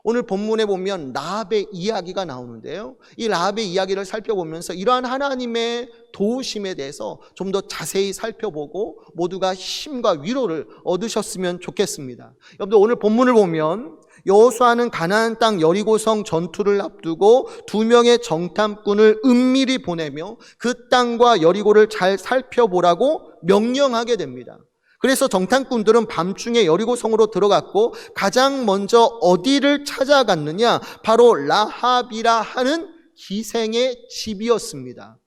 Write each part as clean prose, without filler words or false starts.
오늘 본문에 보면 라합의 이야기가 나오는데요, 이 라합의 이야기를 살펴보면서 이러한 하나님의 도우심에 대해서 좀 더 자세히 살펴보고 모두가 힘과 위로를 얻으셨으면 좋겠습니다. 여러분들, 오늘 본문을 보면 여호수아는 가나안 땅 여리고성 전투를 앞두고 2명의 정탐꾼을 은밀히 보내며 그 땅과 여리고를 잘 살펴보라고 명령하게 됩니다. 그래서 정탐꾼들은 밤중에 여리고성으로 들어갔고 가장 먼저 어디를 찾아갔느냐, 바로 라합이라 하는 기생의 집이었습니다.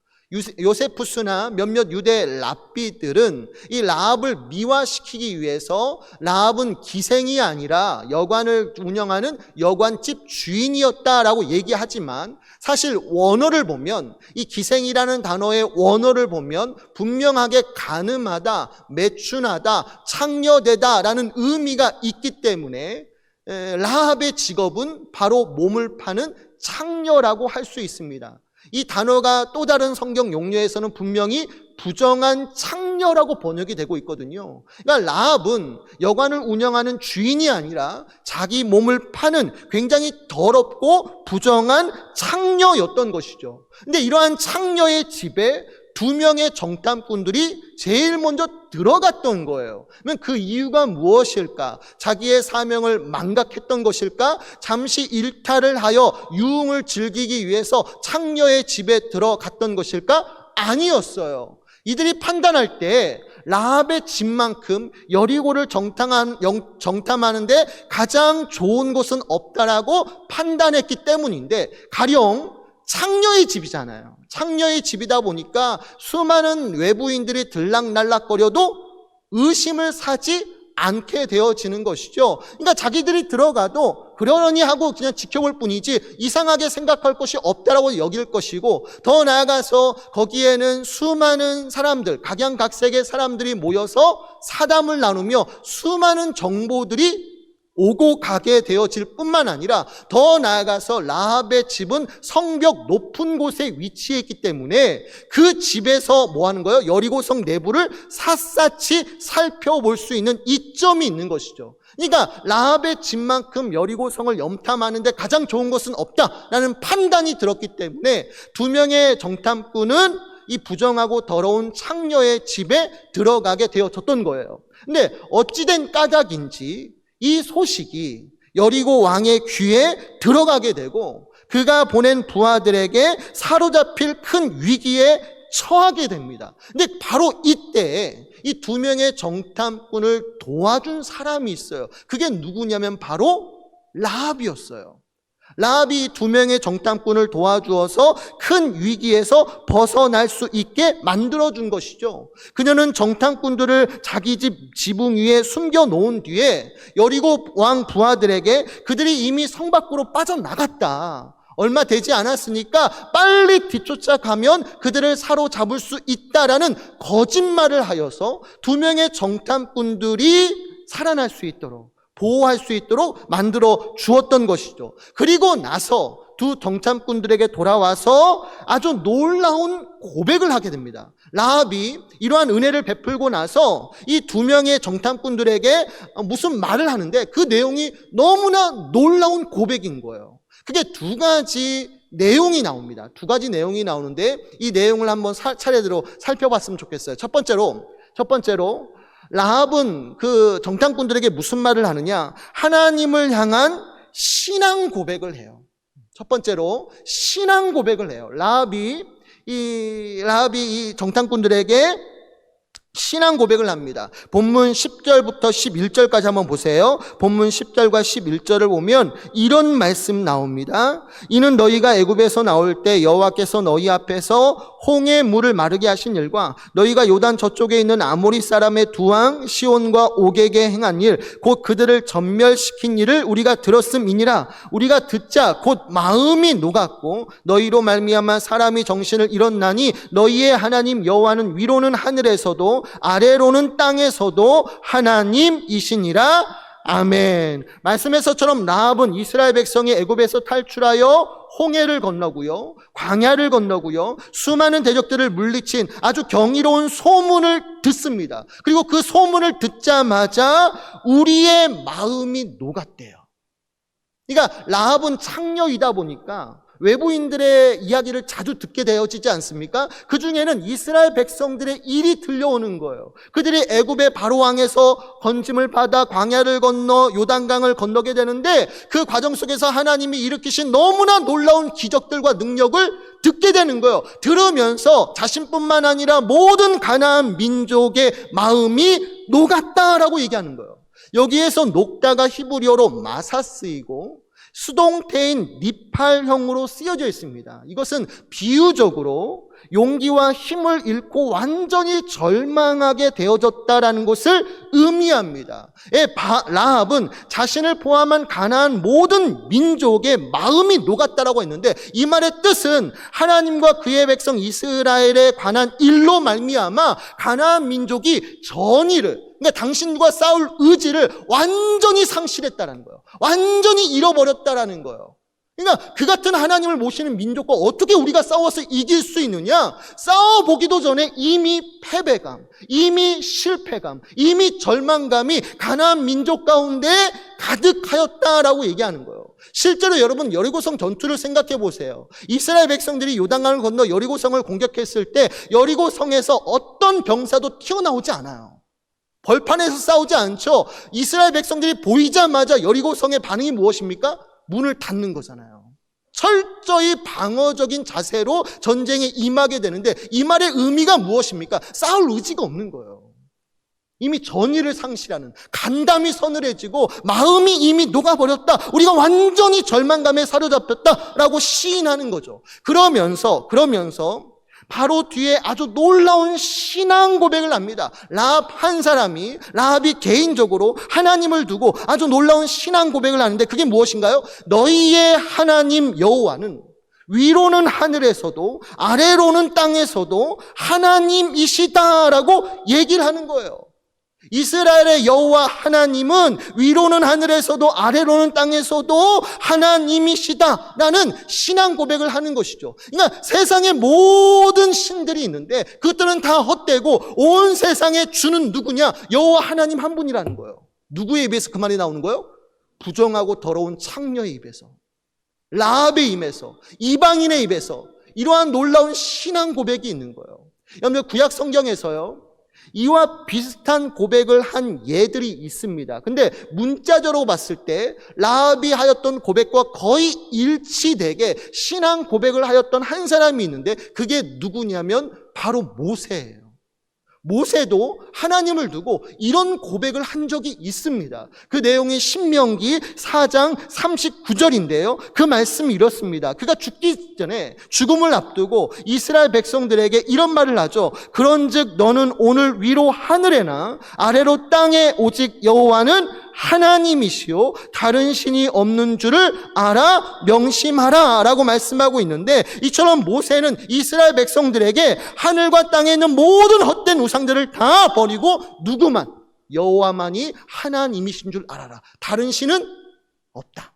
요세푸스나 몇몇 유대 랍비들은 이 라합을 미화시키기 위해서 라합은 기생이 아니라 여관을 운영하는 여관집 주인이었다라고 얘기하지만, 사실 원어를 보면, 이 기생이라는 단어의 원어를 보면 분명하게 가늠하다, 매춘하다, 창녀되다라는 의미가 있기 때문에 라합의 직업은 바로 몸을 파는 창녀라고 할 수 있습니다. 이 단어가 또 다른 성경 용례에서는 분명히 부정한 창녀라고 번역이 되고 있거든요. 그러니까 라합은 여관을 운영하는 주인이 아니라 자기 몸을 파는 굉장히 더럽고 부정한 창녀였던 것이죠. 근데 이러한 창녀의 집에 2명의 정탐꾼들이 제일 먼저 들어갔던 거예요. 그러면 그 이유가 무엇일까? 자기의 사명을 망각했던 것일까? 잠시 일탈을 하여 유흥을 즐기기 위해서 창녀의 집에 들어갔던 것일까? 아니었어요. 이들이 판단할 때 라합의 집만큼 여리고를 정탐하는데 가장 좋은 곳은 없다라고 판단했기 때문인데, 가령 창녀의 집이잖아요. 창녀의 집이다 보니까 수많은 외부인들이 들락날락거려도 의심을 사지 않게 되어지는 것이죠. 그러니까 자기들이 들어가도 그러려니 하고 그냥 지켜볼 뿐이지 이상하게 생각할 것이 없다라고 여길 것이고, 더 나아가서 거기에는 수많은 사람들, 각양각색의 사람들이 모여서 사담을 나누며 수많은 정보들이 오고 가게 되어질 뿐만 아니라, 더 나아가서 라합의 집은 성벽 높은 곳에 위치해 있기 때문에 그 집에서 뭐 하는 거예요? 여리고성 내부를 샅샅이 살펴볼 수 있는 이점이 있는 것이죠. 그러니까 라합의 집만큼 여리고성을 염탐하는데 가장 좋은 것은 없다라는 판단이 들었기 때문에 2명의 정탐꾼은 이 부정하고 더러운 창녀의 집에 들어가게 되어졌던 거예요. 근데 어찌된 까닭인지 이 소식이 여리고 왕의 귀에 들어가게 되고 그가 보낸 부하들에게 사로잡힐 큰 위기에 처하게 됩니다. 근데 바로 이때 이 2명의 정탐꾼을 도와준 사람이 있어요. 그게 누구냐면 바로 라합이었어요. 라합이 2명의 정탐꾼을 도와주어서 큰 위기에서 벗어날 수 있게 만들어준 것이죠. 그녀는 정탐꾼들을 자기 집 지붕 위에 숨겨놓은 뒤에 여리고 왕 부하들에게 그들이 이미 성 밖으로 빠져나갔다, 얼마 되지 않았으니까 빨리 뒤쫓아가면 그들을 사로잡을 수 있다라는 거짓말을 하여서 2명의 정탐꾼들이 살아날 수 있도록, 보호할 수 있도록 만들어 주었던 것이죠. 그리고 나서 2 정탐꾼들에게 돌아와서 아주 놀라운 고백을 하게 됩니다. 라합이 이러한 은혜를 베풀고 나서 이 2명의 정탐꾼들에게 무슨 말을 하는데 그 내용이 너무나 놀라운 고백인 거예요. 그게 2가지 내용이 나옵니다. 2가지 내용이 나오는데 이 내용을 한번 차례대로 살펴봤으면 좋겠어요. 첫 번째로 라합은 그 정탐꾼들에게 무슨 말을 하느냐? 하나님을 향한 신앙 고백을 해요. 첫 번째로 신앙 고백을 해요. 라합이 이 정탐꾼들에게 신앙 고백을 합니다. 본문 10절부터 11절까지 한번 보세요. 본문 10절과 11절을 보면 이런 말씀 나옵니다. 이는 너희가 애굽에서 나올 때 여호와께서 너희 앞에서 홍해 물을 마르게 하신 일과 너희가 요단 저쪽에 있는 아모리 사람의 2왕 시온과 옥에게 행한 일, 곧 그들을 전멸시킨 일을 우리가 들었음이니라. 우리가 듣자 곧 마음이 녹았고 너희로 말미암아 사람이 정신을 잃었나니 너희의 하나님 여호와는 위로는 하늘에서도 아래로는 땅에서도 하나님이시니라 아멘. 말씀에서처럼 라합은 이스라엘 백성이 애굽에서 탈출하여 홍해를 건너고요, 광야를 건너고요, 수많은 대적들을 물리친 아주 경이로운 소문을 듣습니다. 그리고 그 소문을 듣자마자 우리의 마음이 녹았대요. 그러니까 라합은 창녀이다 보니까 외부인들의 이야기를 자주 듣게 되어지지 않습니까? 그 중에는 이스라엘 백성들의 일이 들려오는 거예요. 그들이 애굽의 바로왕에서 건짐을 받아 광야를 건너 요단강을 건너게 되는데 그 과정 속에서 하나님이 일으키신 너무나 놀라운 기적들과 능력을 듣게 되는 거예요. 들으면서 자신뿐만 아니라 모든 가나안 민족의 마음이 녹았다라고 얘기하는 거예요. 여기에서 녹다가 히브리어로 마사스이고 수동태인 니팔형으로 쓰여져 있습니다. 이것은 비유적으로 용기와 힘을 잃고 완전히 절망하게 되어졌다라는 것을 의미합니다. 라합은 자신을 포함한 가나안 모든 민족의 마음이 녹았다라고 했는데 이 말의 뜻은 하나님과 그의 백성 이스라엘에 관한 일로 말미암아 가나안 민족이 전의를, 그러니까 당신과 싸울 의지를 완전히 상실했다는 거예요. 완전히 잃어버렸다라는 거예요. 그러니까 그 같은 하나님을 모시는 민족과 어떻게 우리가 싸워서 이길 수 있느냐? 싸워보기도 전에 이미 패배감, 이미 실패감, 이미 절망감이 가나안 민족 가운데 가득하였다라고 얘기하는 거예요. 실제로 여러분 여리고성 전투를 생각해 보세요. 이스라엘 백성들이 요단강을 건너 여리고성을 공격했을 때 여리고성에서 어떤 병사도 튀어나오지 않아요. 벌판에서 싸우지 않죠. 이스라엘 백성들이 보이자마자 여리고성의 반응이 무엇입니까? 문을 닫는 거잖아요. 철저히 방어적인 자세로 전쟁에 임하게 되는데 이 말의 의미가 무엇입니까? 싸울 의지가 없는 거예요. 이미 전의를 상실하는, 간담이 서늘해지고 마음이 이미 녹아버렸다, 우리가 완전히 절망감에 사로잡혔다라고 시인하는 거죠. 그러면서 바로 뒤에 아주 놀라운 신앙 고백을 합니다. 라합 한 사람이, 라합이 개인적으로 하나님을 두고 아주 놀라운 신앙 고백을 하는데 그게 무엇인가요? 너희의 하나님 여호와는 위로는 하늘에서도 아래로는 땅에서도 하나님이시다라고 얘기를 하는 거예요. 이스라엘의 여호와 하나님은 위로는 하늘에서도 아래로는 땅에서도 하나님이시다라는 신앙 고백을 하는 것이죠. 그러니까 세상에 모든 신들이 있는데 그것들은 다 헛되고 온 세상의 주는 누구냐? 여호와 하나님 한 분이라는 거예요. 누구의 입에서 그 말이 나오는 거예요? 부정하고 더러운 창녀의 입에서, 라합의 입에서, 이방인의 입에서 이러한 놀라운 신앙 고백이 있는 거예요. 여러분 구약 성경에서요, 이와 비슷한 고백을 한 예들이 있습니다. 근데 문자적으로 봤을 때 라합이 하였던 고백과 거의 일치되게 신앙 고백을 하였던 한 사람이 있는데 그게 누구냐면 바로 모세예요. 모세도 하나님을 두고 이런 고백을 한 적이 있습니다. 그 내용이 신명기 4장 39절인데요. 그 말씀이 이렇습니다. 그가 죽기 전에, 죽음을 앞두고 이스라엘 백성들에게 이런 말을 하죠. 그런즉 너는 오늘 위로 하늘에나 아래로 땅에 오직 여호와는 하나님이시요 다른 신이 없는 줄을 알아 명심하라 라고 말씀하고 있는데, 이처럼 모세는 이스라엘 백성들에게 하늘과 땅에 있는 모든 헛된 우상들을 다 버리고 누구만, 여호와만이 하나님이신 줄 알아라. 다른 신은 없다.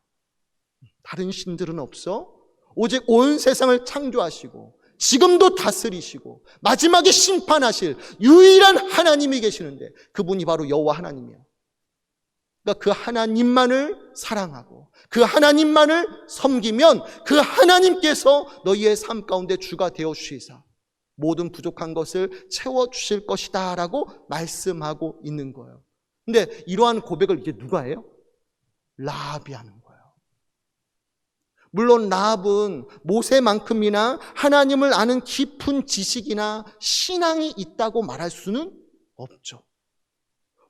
다른 신들은 없어. 오직 온 세상을 창조하시고 지금도 다스리시고 마지막에 심판하실 유일한 하나님이 계시는데 그분이 바로 여호와 하나님이에요. 그러니까 그 하나님만을 사랑하고 그 하나님만을 섬기면 그 하나님께서 너희의 삶 가운데 주가 되어 주시사 모든 부족한 것을 채워주실 것이다 라고 말씀하고 있는 거예요. 근데 이러한 고백을 이제 누가 해요? 라합이 하는 거예요. 물론 라합은 모세만큼이나 하나님을 아는 깊은 지식이나 신앙이 있다고 말할 수는 없죠.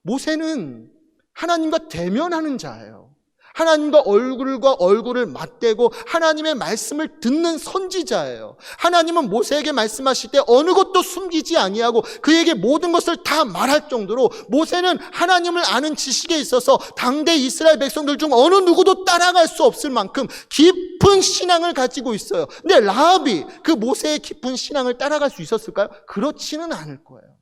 모세는 하나님과 대면하는 자예요. 하나님과 얼굴을 맞대고 하나님의 말씀을 듣는 선지자예요. 하나님은 모세에게 말씀하실 때 어느 것도 숨기지 아니하고 그에게 모든 것을 다 말할 정도로 모세는 하나님을 아는 지식에 있어서 당대 이스라엘 백성들 중 어느 누구도 따라갈 수 없을 만큼 깊은 신앙을 가지고 있어요. 근데 라합이 그 모세의 깊은 신앙을 따라갈 수 있었을까요? 그렇지는 않을 거예요.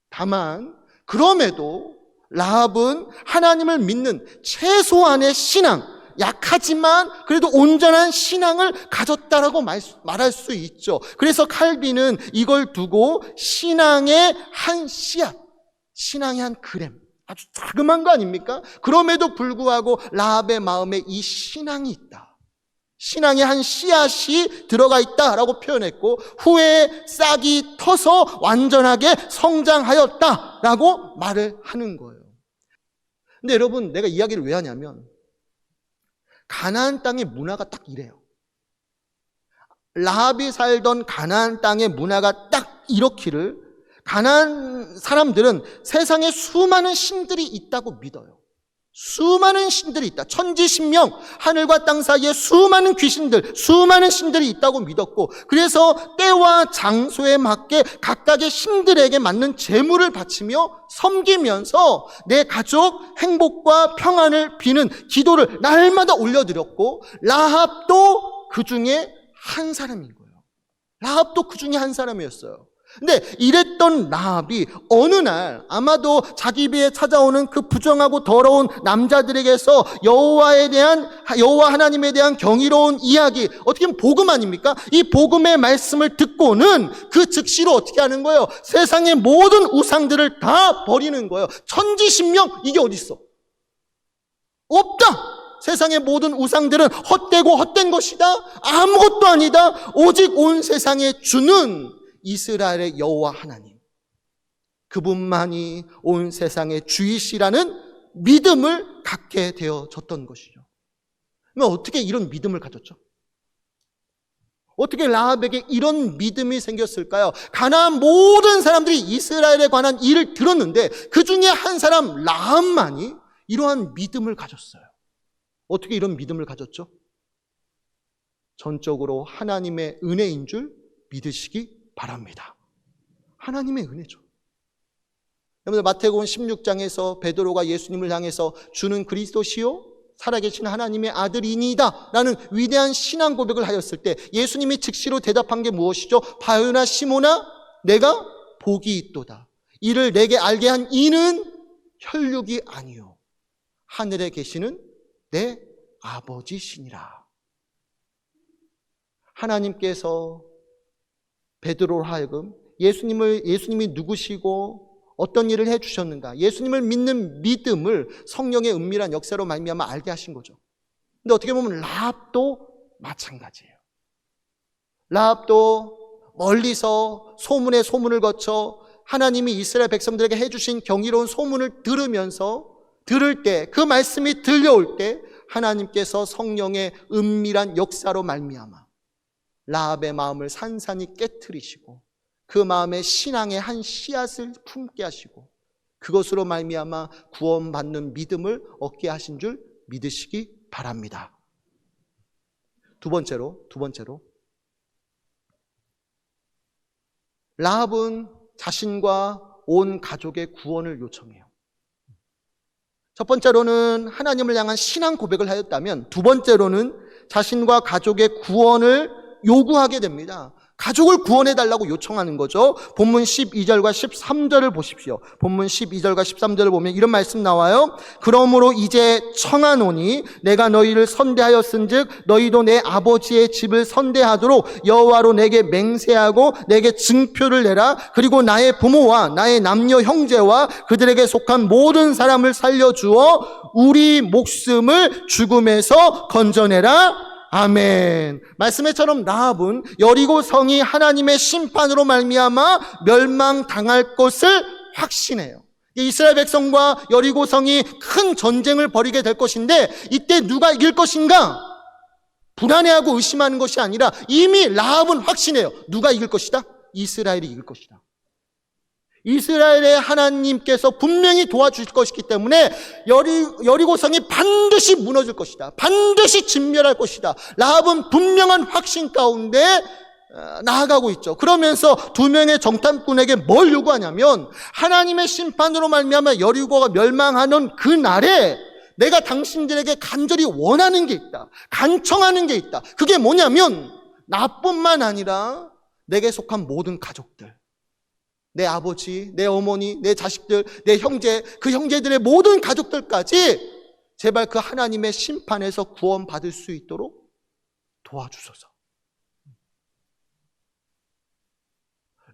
다만 그럼에도 라합은 하나님을 믿는 최소한의 신앙, 약하지만 그래도 온전한 신앙을 가졌다라고 말할 수 있죠. 그래서 칼빈은 이걸 두고 신앙의 한 씨앗, 신앙의 한 그램, 아주 자그마한 거 아닙니까? 그럼에도 불구하고 라합의 마음에 이 신앙이 있다. 신앙의 한 씨앗이 들어가 있다라고 표현했고, 후에 싹이 터서 완전하게 성장하였다라고 말을 하는 거예요. 근데 여러분, 내가 이야기를 왜 하냐면 가나안 땅의 문화가 딱 이래요. 라합이 살던 가나안 땅의 문화가 딱 이렇기를, 가나안 사람들은 세상에 수많은 신들이 있다고 믿어요. 수많은 신들이 있다. 천지신명, 하늘과 땅 사이에 수많은 귀신들, 수많은 신들이 있다고 믿었고, 그래서 때와 장소에 맞게 각각의 신들에게 맞는 제물을 바치며 섬기면서 내 가족 행복과 평안을 비는 기도를 날마다 올려드렸고, 라합도 그 중에 한 사람인 거예요. 라합도 그 중에 한 사람이었어요. 근데 이랬던 라합이 어느 날 아마도 자기 입에 찾아오는 그 부정하고 더러운 남자들에게서 여호와 하나님에 대한 경이로운 이야기, 어떻게 보면 복음 아닙니까? 이 복음의 말씀을 듣고는 그 즉시로 어떻게 하는 거예요? 세상의 모든 우상들을 다 버리는 거예요. 천지신명, 이게 어디 있어? 없다. 세상의 모든 우상들은 헛되고 헛된 것이다. 아무것도 아니다. 오직 온 세상에 주는 이스라엘의 여호와 하나님, 그분만이 온 세상의 주이시라는 믿음을 갖게 되어졌던 것이죠. 그러면 어떻게 이런 믿음을 가졌죠? 어떻게 라합에게 이런 믿음이 생겼을까요? 가나안 모든 사람들이 이스라엘에 관한 일을 들었는데 그 중에 한 사람 라합만이 이러한 믿음을 가졌어요. 어떻게 이런 믿음을 가졌죠? 전적으로 하나님의 은혜인 줄 믿으시기 바랍니다. 하나님의 은혜죠. 여러분들, 마태복음 16장에서 베드로가 예수님을 향해서 주는 그리스도시요 살아계신 하나님의 아들이니이다 라는 위대한 신앙 고백을 하였을 때 예수님이 즉시로 대답한 게 무엇이죠? 바요나 시모나, 내가 복이 있도다. 이를 내게 알게 한 이는 혈육이 아니요 하늘에 계시는 내 아버지시니라. 하나님께서 베드로로 하여금 예수님이 누구시고 어떤 일을 해주셨는가, 예수님을 믿는 믿음을 성령의 은밀한 역사로 말미암아 알게 하신 거죠. 근데 어떻게 보면 라합도 마찬가지예요. 라합도 멀리서 소문에 소문을 거쳐 하나님이 이스라엘 백성들에게 해주신 경이로운 소문을 들을 때, 그 말씀이 들려올 때 하나님께서 성령의 은밀한 역사로 말미암아 라합의 마음을 산산히 깨트리시고 그 마음에 신앙의 한 씨앗을 품게 하시고 그것으로 말미암아 구원받는 믿음을 얻게 하신 줄 믿으시기 바랍니다. 두 번째로 라합은 자신과 온 가족의 구원을 요청해요. 첫 번째로는 하나님을 향한 신앙 고백을 하였다면, 두 번째로는 자신과 가족의 구원을 요구하게 됩니다. 가족을 구원해달라고 요청하는 거죠. 본문 12절과 13절을 보십시오. 본문 12절과 13절을 보면 이런 말씀 나와요. 그러므로 이제 청하노니 내가 너희를 선대하였은즉 너희도 내 아버지의 집을 선대하도록 여호와로 내게 맹세하고 내게 증표를 내라. 그리고 나의 부모와 나의 남녀 형제와 그들에게 속한 모든 사람을 살려주어 우리 목숨을 죽음에서 건져내라. 아멘. 말씀처럼 라합은 여리고 성이 하나님의 심판으로 말미암아 멸망당할 것을 확신해요. 이스라엘 백성과 여리고 성이 큰 전쟁을 벌이게 될 것인데 이때 누가 이길 것인가? 불안해하고 의심하는 것이 아니라 이미 라합은 확신해요. 누가 이길 것이다? 이스라엘이 이길 것이다. 이스라엘의 하나님께서 분명히 도와주실 것이기 때문에 여리고성이 반드시 무너질 것이다. 반드시 진멸할 것이다. 라합은 분명한 확신 가운데 나아가고 있죠. 그러면서 두 명의 정탐꾼에게 뭘 요구하냐면, 하나님의 심판으로 말미암아 여리고가 멸망하는 그 날에 내가 당신들에게 간절히 원하는 게 있다. 간청하는 게 있다. 그게 뭐냐면 나뿐만 아니라 내게 속한 모든 가족들, 내 아버지, 내 어머니, 내 자식들, 내 형제, 그 형제들의 모든 가족들까지 제발 그 하나님의 심판에서 구원받을 수 있도록 도와주소서.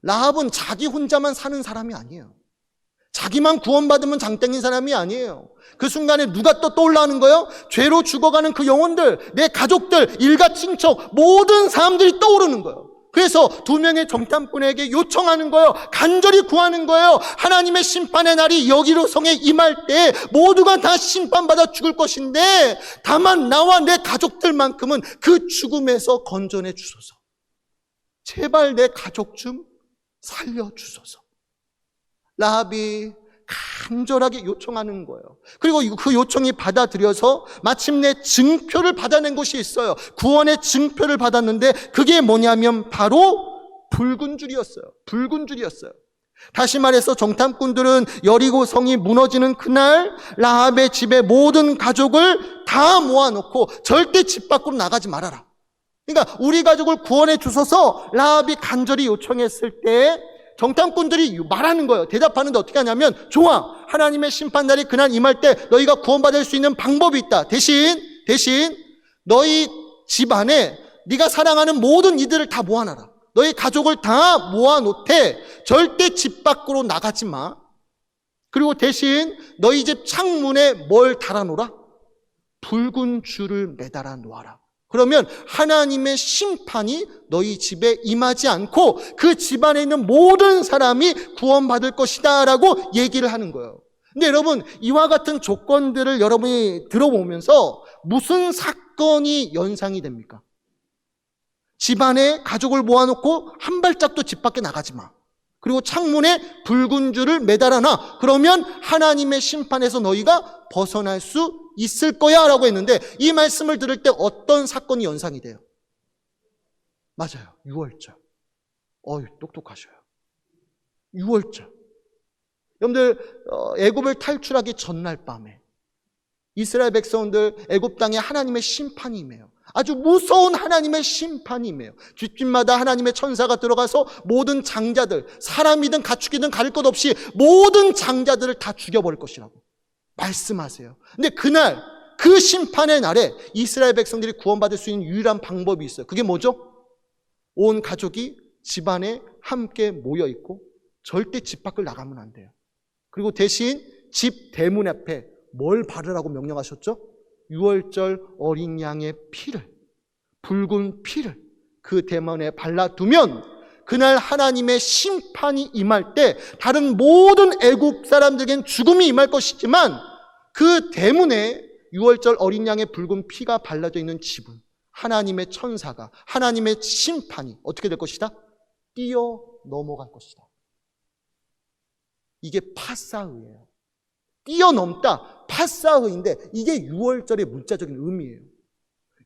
라합은 자기 혼자만 사는 사람이 아니에요. 자기만 구원받으면 장땡인 사람이 아니에요. 그 순간에 누가 또 떠올라하는 거예요? 죄로 죽어가는 그 영혼들, 내 가족들, 일가 친척, 모든 사람들이 떠오르는 거예요. 그래서 두 명의 정탐꾼에게 요청하는 거예요. 간절히 구하는 거예요. 하나님의 심판의 날이 여기로 성에 임할 때 모두가 다 심판받아 죽을 것인데 다만 나와 내 가족들만큼은 그 죽음에서 건져내 주소서. 제발 내 가족 좀 살려주소서. 라합이 간절하게 요청하는 거예요. 그리고 그 요청이 받아들여서 마침내 증표를 받아낸 곳이 있어요. 구원의 증표를 받았는데 그게 뭐냐면 바로 붉은 줄이었어요. 붉은 줄이었어요. 다시 말해서 정탐꾼들은 여리고 성이 무너지는 그날 라합의 집의 모든 가족을 다 모아놓고 절대 집 밖으로 나가지 말아라. 그러니까 우리 가족을 구원해 주소서 라합이 간절히 요청했을 때 정탐꾼들이 말하는 거예요. 대답하는데 어떻게 하냐면, 좋아, 하나님의 심판날이 그날 임할 때 너희가 구원받을 수 있는 방법이 있다. 대신 너희 집안에 네가 사랑하는 모든 이들을 다 모아놔라. 너희 가족을 다 모아놓되 절대 집 밖으로 나가지 마. 그리고 대신 너희 집 창문에 뭘 달아놓으라? 붉은 줄을 매달아 놓아라. 그러면 하나님의 심판이 너희 집에 임하지 않고 그 집안에 있는 모든 사람이 구원받을 것이다 라고 얘기를 하는 거예요. 근데 여러분, 이와 같은 조건들을 여러분이 들어보면서 무슨 사건이 연상이 됩니까? 집안에 가족을 모아놓고 한 발짝도 집 밖에 나가지 마. 그리고 창문에 붉은 줄을 매달아놔. 그러면 하나님의 심판에서 너희가 벗어날 수 있을 거야 라고 했는데, 이 말씀을 들을 때 어떤 사건이 연상이 돼요? 맞아요. 유월절. 똑똑하셔요. 유월절. 여러분들, 애굽을 탈출하기 전날 밤에 이스라엘 백성들 애굽 땅에 하나님의 심판이 임해요. 아주 무서운 하나님의 심판이 임해요. 집집마다 하나님의 천사가 들어가서 모든 장자들, 사람이든 가축이든 가릴 것 없이 모든 장자들을 다 죽여버릴 것이라고 말씀하세요. 근데 그날, 그 심판의 날에 이스라엘 백성들이 구원받을 수 있는 유일한 방법이 있어요. 그게 뭐죠? 온 가족이 집안에 함께 모여있고 절대 집 밖을 나가면 안 돼요. 그리고 대신 집 대문 앞에 뭘 바르라고 명령하셨죠? 유월절 어린 양의 피를, 붉은 피를 그 대문에 발라두면 그날 하나님의 심판이 임할 때 다른 모든 애굽 사람들에겐 죽음이 임할 것이지만 그 대문에 유월절 어린 양의 붉은 피가 발라져 있는 집은 하나님의 천사가, 하나님의 심판이 어떻게 될 것이다? 뛰어 넘어갈 것이다. 이게 파사흐예요. 뛰어넘다, 파사흐인데 이게 유월절의 문자적인 의미예요.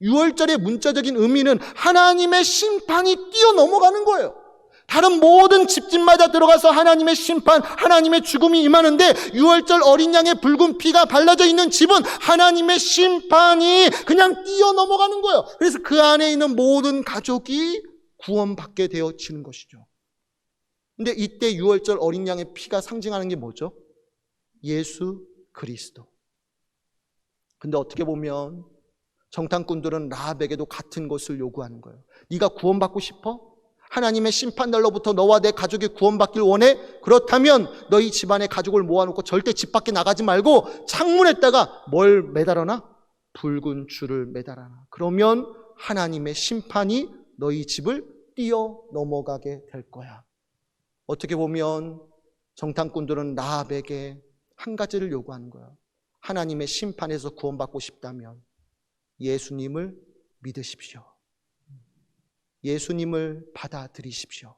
유월절의 문자적인 의미는 하나님의 심판이 뛰어넘어가는 거예요. 다른 모든 집집마다 들어가서 하나님의 심판, 하나님의 죽음이 임하는데 유월절 어린 양의 붉은 피가 발라져 있는 집은 하나님의 심판이 그냥 뛰어넘어가는 거예요. 그래서 그 안에 있는 모든 가족이 구원받게 되어지는 것이죠. 근데 이때 유월절 어린 양의 피가 상징하는 게 뭐죠? 예수 그리스도. 근데 어떻게 보면 정탐꾼들은 라합에게도 같은 것을 요구하는 거예요. 네가 구원받고 싶어? 하나님의 심판날로부터 너와 내 가족이 구원받길 원해? 그렇다면 너희 집안의 가족을 모아놓고 절대 집 밖에 나가지 말고 창문에다가 뭘 매달아놔? 붉은 줄을 매달아놔. 그러면 하나님의 심판이 너희 집을 뛰어넘어가게 될 거야. 어떻게 보면 정탐꾼들은 라합에게 한 가지를 요구하는 거예요. 하나님의 심판에서 구원받고 싶다면 예수님을 믿으십시오. 예수님을 받아들이십시오.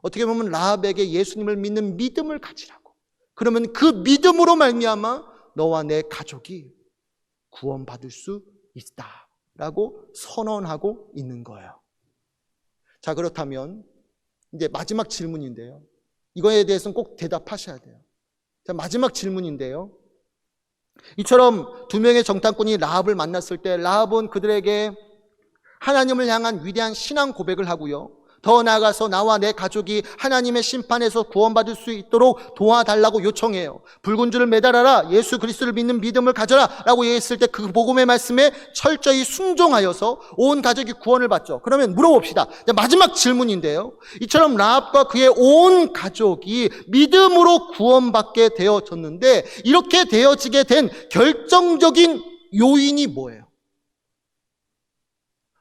어떻게 보면 라합에게 예수님을 믿는 믿음을 가지라고. 그러면 그 믿음으로 말미암아 너와 내 가족이 구원받을 수 있다라고 선언하고 있는 거예요. 자, 그렇다면 이제 마지막 질문인데요. 이거에 대해서는 꼭 대답하셔야 돼요. 자, 마지막 질문인데요. 이처럼 두 명의 정탐꾼이 라합을 만났을 때 라합은 그들에게 하나님을 향한 위대한 신앙 고백을 하고요. 더 나아가서 나와 내 가족이 하나님의 심판에서 구원받을 수 있도록 도와달라고 요청해요. 붉은 줄을 매달아라, 예수 그리스도를 믿는 믿음을 가져라 라고 얘기했을 때 그 복음의 말씀에 철저히 순종하여서 온 가족이 구원을 받죠. 그러면 물어봅시다. 마지막 질문인데요, 이처럼 라합과 그의 온 가족이 믿음으로 구원받게 되어졌는데, 이렇게 되어지게 된 결정적인 요인이 뭐예요?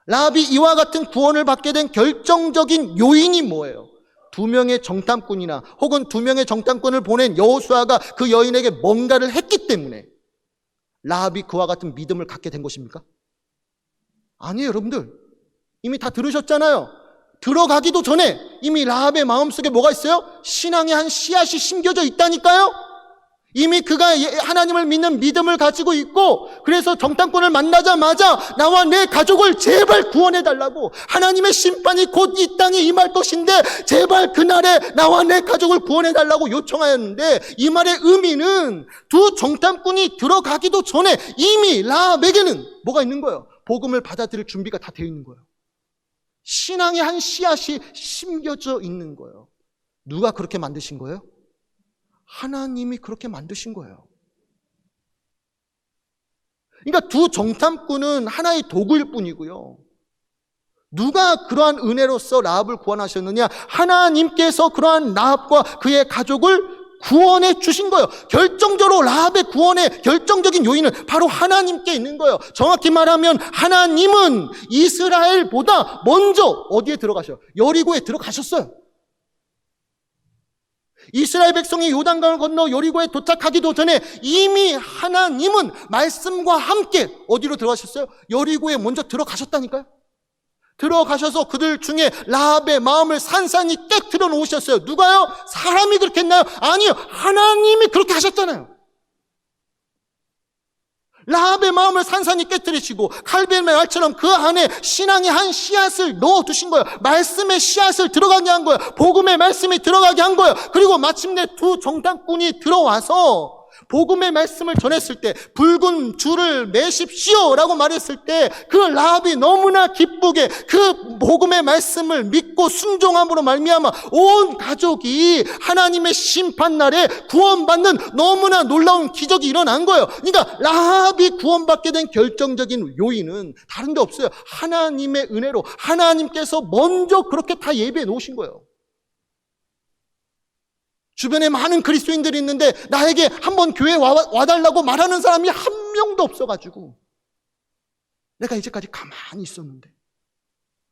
라합이 이와 같은 구원을 받게 된 결정적인 요인이 뭐예요? 두 명의 정탐꾼이나 혹은 두 명의 정탐꾼을 보낸 여호수아가 그 여인에게 뭔가를 했기 때문에 라합이 그와 같은 믿음을 갖게 된 것입니까? 아니에요, 여러분들. 이미 다 들으셨잖아요. 들어가기도 전에 이미 라합의 마음속에 뭐가 있어요? 신앙의 한 씨앗이 심겨져 있다니까요. 이미 그가 하나님을 믿는 믿음을 가지고 있고, 그래서 정탐꾼을 만나자마자 나와 내 가족을 제발 구원해달라고, 하나님의 심판이 곧 이 땅에 임할 것인데 제발 그날에 나와 내 가족을 구원해달라고 요청하였는데, 이 말의 의미는 두 정탐꾼이 들어가기도 전에 이미 라합에게는 뭐가 있는 거예요? 복음을 받아들일 준비가 다 되어 있는 거예요. 신앙의 한 씨앗이 심겨져 있는 거예요. 누가 그렇게 만드신 거예요? 하나님이 그렇게 만드신 거예요. 그러니까 두 정탐꾼은 하나의 도구일 뿐이고요. 누가 그러한 은혜로서 라합을 구원하셨느냐? 하나님께서 그러한 라합과 그의 가족을 구원해 주신 거예요. 결정적으로 라합의 구원의 결정적인 요인은 바로 하나님께 있는 거예요. 정확히 말하면 하나님은 이스라엘보다 먼저 어디에 들어가셔요? 여리고에 들어가셨어요. 이스라엘 백성이 요단강을 건너 여리고에 도착하기도 전에 이미 하나님은 말씀과 함께 어디로 들어가셨어요? 여리고에 먼저 들어가셨다니까요. 들어가셔서 그들 중에 라합의 마음을 산산히 깨트려 놓으셨어요. 누가요? 사람이 그렇게 했나요? 아니요, 하나님이 그렇게 하셨잖아요. 라합의 마음을 산산히 깨뜨리시고 칼빈의 말처럼 그 안에 신앙의 한 씨앗을 넣어두신 거예요. 말씀의 씨앗을 들어가게 한 거예요. 복음의 말씀이 들어가게 한 거예요. 그리고 마침내 두 정탐꾼이 들어와서 복음의 말씀을 전했을 때, 붉은 줄을 매십시오 라고 말했을 때 그 라합이 너무나 기쁘게 그 복음의 말씀을 믿고 순종함으로 말미암아 온 가족이 하나님의 심판날에 구원받는 너무나 놀라운 기적이 일어난 거예요. 그러니까 라합이 구원받게 된 결정적인 요인은 다른 데 없어요. 하나님의 은혜로 하나님께서 먼저 그렇게 다 예비해 놓으신 거예요. 주변에 많은 그리스도인들이 있는데 나에게 한번 교회에 와달라고 말하는 사람이 한 명도 없어가지고 내가 이제까지 가만히 있었는데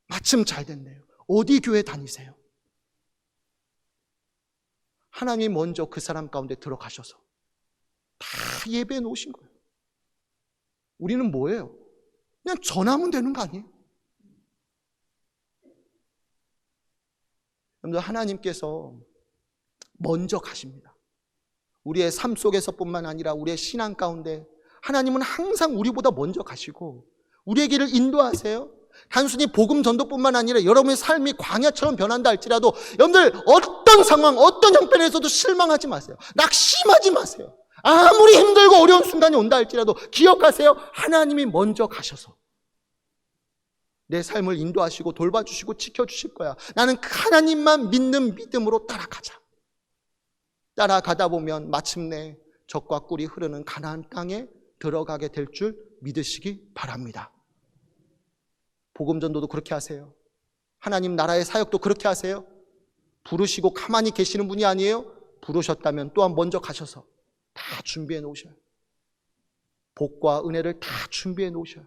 마침 잘 됐네요. 어디 교회 다니세요? 하나님이 먼저 그 사람 가운데 들어가셔서 다 예배해 놓으신 거예요. 우리는 뭐예요? 그냥 전하면 되는 거 아니에요? 여러분들, 하나님께서 먼저 가십니다. 우리의 삶 속에서뿐만 아니라 우리의 신앙 가운데 하나님은 항상 우리보다 먼저 가시고 우리의 길을 인도하세요. 단순히 복음 전도뿐만 아니라 여러분의 삶이 광야처럼 변한다 할지라도 여러분들 어떤 상황, 어떤 형편에서도 실망하지 마세요. 낙심하지 마세요. 아무리 힘들고 어려운 순간이 온다 할지라도 기억하세요. 하나님이 먼저 가셔서 내 삶을 인도하시고 돌봐주시고 지켜주실 거야. 나는 하나님만 믿는 믿음으로 따라가자. 따라가다 보면 마침내 젖과 꿀이 흐르는 가나안 땅에 들어가게 될 줄 믿으시기 바랍니다. 복음 전도도 그렇게 하세요. 하나님 나라의 사역도 그렇게 하세요. 부르시고 가만히 계시는 분이 아니에요. 부르셨다면 또한 먼저 가셔서 다 준비해 놓으셔요. 복과 은혜를 다 준비해 놓으셔요.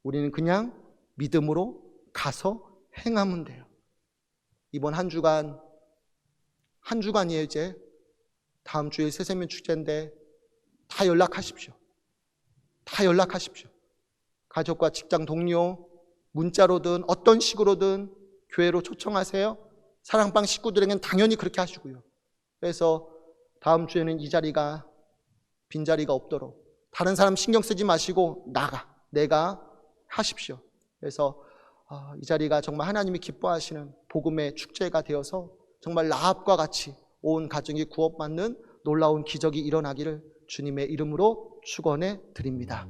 우리는 그냥 믿음으로 가서 행하면 돼요. 이번 한 주간이에요. 이제 다음 주에 새생명 축제인데 다 연락하십시오. 다 연락하십시오. 가족과 직장 동료, 문자로든 어떤 식으로든 교회로 초청하세요. 사랑방 식구들에게는 당연히 그렇게 하시고요. 그래서 다음 주에는 이 자리가 빈자리가 없도록 다른 사람 신경 쓰지 마시고 내가 하십시오. 그래서 이 자리가 정말 하나님이 기뻐하시는 복음의 축제가 되어서 정말 라합과 같이 온 가정이 구원받는 놀라운 기적이 일어나기를 주님의 이름으로 축원해 드립니다.